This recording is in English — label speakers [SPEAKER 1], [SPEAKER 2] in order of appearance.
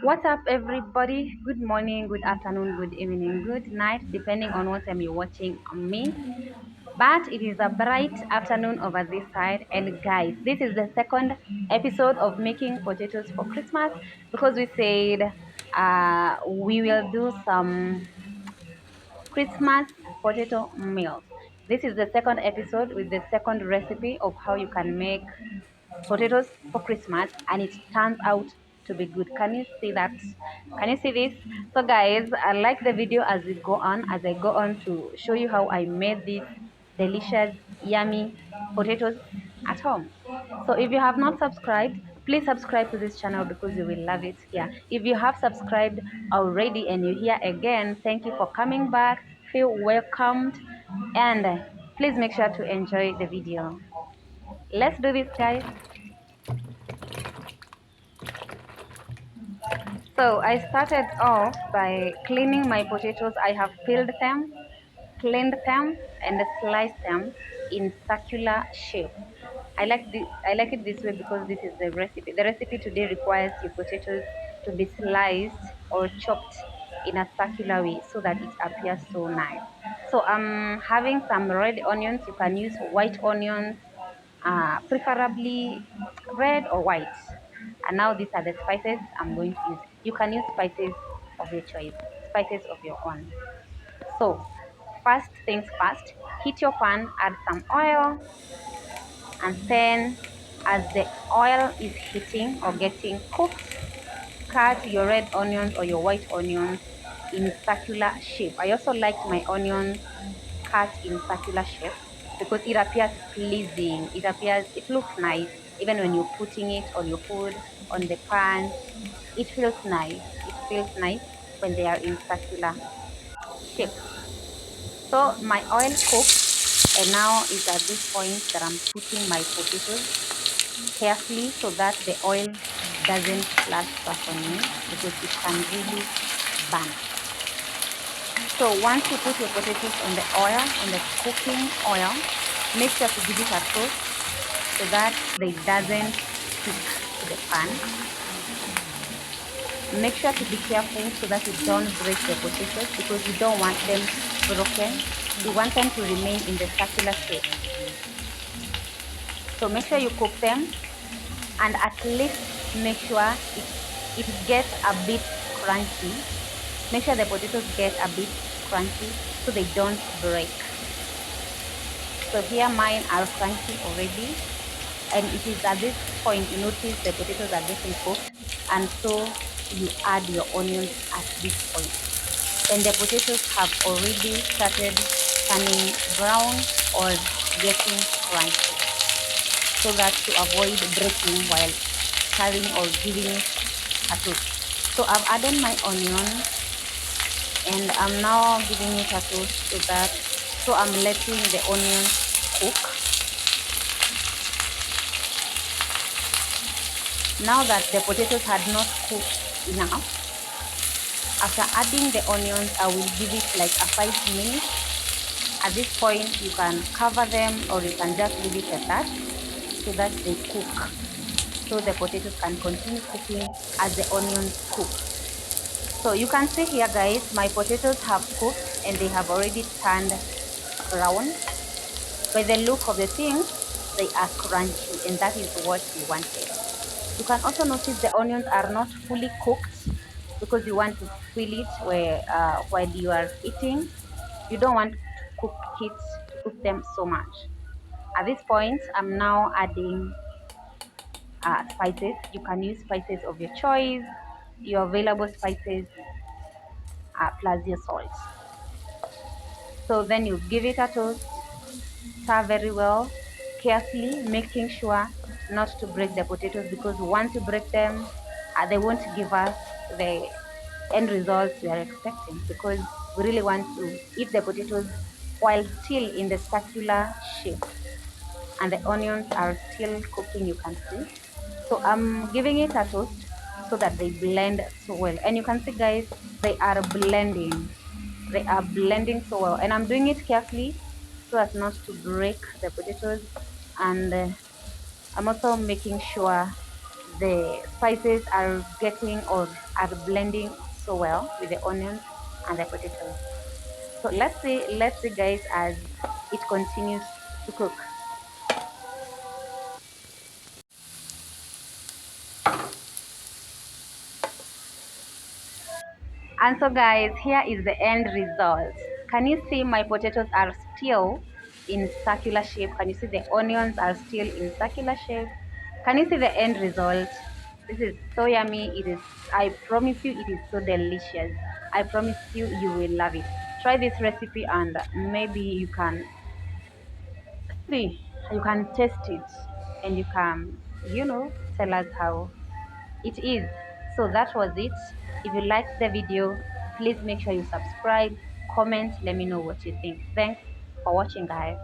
[SPEAKER 1] What's up, everybody? Good morning, good afternoon, good evening, good night, depending on what time you're watching me. But it is a bright afternoon over this side. And guys, this is the second episode of making potatoes for Christmas because we said we will do some Christmas potato meals. This is the second episode with the second recipe of how you can make potatoes for Christmas, and it turns out to be good. Can you see that? Can you see this? So guys, I like the video as we go on, as I go on to show you how I made these delicious, yummy potatoes at home. So if you have not subscribed, please subscribe to this channel because you will love it here. If you have subscribed already and you're here again, thank you for coming back. Feel welcomed, and please make sure to enjoy the video. Let's do this, guys. So I started off by cleaning my potatoes. I have peeled them, cleaned them, and sliced them in circular shape. I like it this way because this is the recipe. The recipe today requires your potatoes to be sliced or chopped in a circular way so that it appears so nice. So I'm having some red onions. You can use white onions, preferably red or white. And now these are the spices I'm going to use. You can use spices of your choice, spices of your own. So first things first, heat your pan, add some oil, and then as the oil is heating or getting cooked, cut your red onions or your white onions in circular shape. I also like my onions cut in circular shape because it appears pleasing. It looks nice even when you're putting it on your food, on the pan. It feels nice. It feels nice when they are in circular shape. So my oil cooked, and now is at this point that I'm putting my potatoes carefully so that the oil doesn't splash back on me because it can really burn. So once you put your potatoes on the oil, on the cooking oil, make sure to give it a toast so that they doesn't stick to the pan. Make sure to be careful so that you don't break the potatoes because you don't want them broken. You want them to remain in the circular shape. So make sure you cook them and at least make sure it gets a bit crunchy. Make sure the potatoes get a bit crunchy so they don't break. So here mine are crunchy already, and it is at this point you notice the potatoes are getting cooked, and so you add your onions at this point. And the potatoes have already started turning brown or getting crunchy, so that to avoid breaking while stirring or giving it a toast. So I've added my onion and I'm now giving it a toast so I'm letting the onions cook. Now that the potatoes had not cooked enough, after adding the onions, I will give it like a 5 minutes. At this point, you can cover them or you can just leave it at that so that they cook. So the potatoes can continue cooking as the onions cook. So you can see here, guys, my potatoes have cooked and they have already turned brown. By the look of the things, they are crunchy, and that is what we wanted. You can also notice the onions are not fully cooked because you want to feel it while you are eating. You don't want to cook them so much. At this point, I'm now adding spices. You can use spices of your choice, your available spices, plus your salt. So then you give it a toast, stir very well, carefully, making sure not to break the potatoes because once you break them, they won't give us the end results we are expecting because we really want to eat the potatoes while still in the circular shape and the onions are still cooking, you can see. So I'm giving it a toast so that they blend so well. And you can see, guys, they are blending. They are blending so well. And I'm doing it carefully so as not to break the potatoes. And I'm also making sure the spices are getting or are blending so well with the onions and the potatoes. So let's see guys as it continues to cook. And so guys, here is the end result. Can you see my potatoes are still in circular shape? Can you see the onions are still in circular shape? Can you see the end result? This is so yummy. It is, I promise you, it is so delicious. I promise you, you will love it. Try this recipe and maybe you can see, you can taste it and you can, tell us how it is. So that was it. If you liked the video, please make sure you subscribe, comment, let me know what you think. Thanks for watching, guys.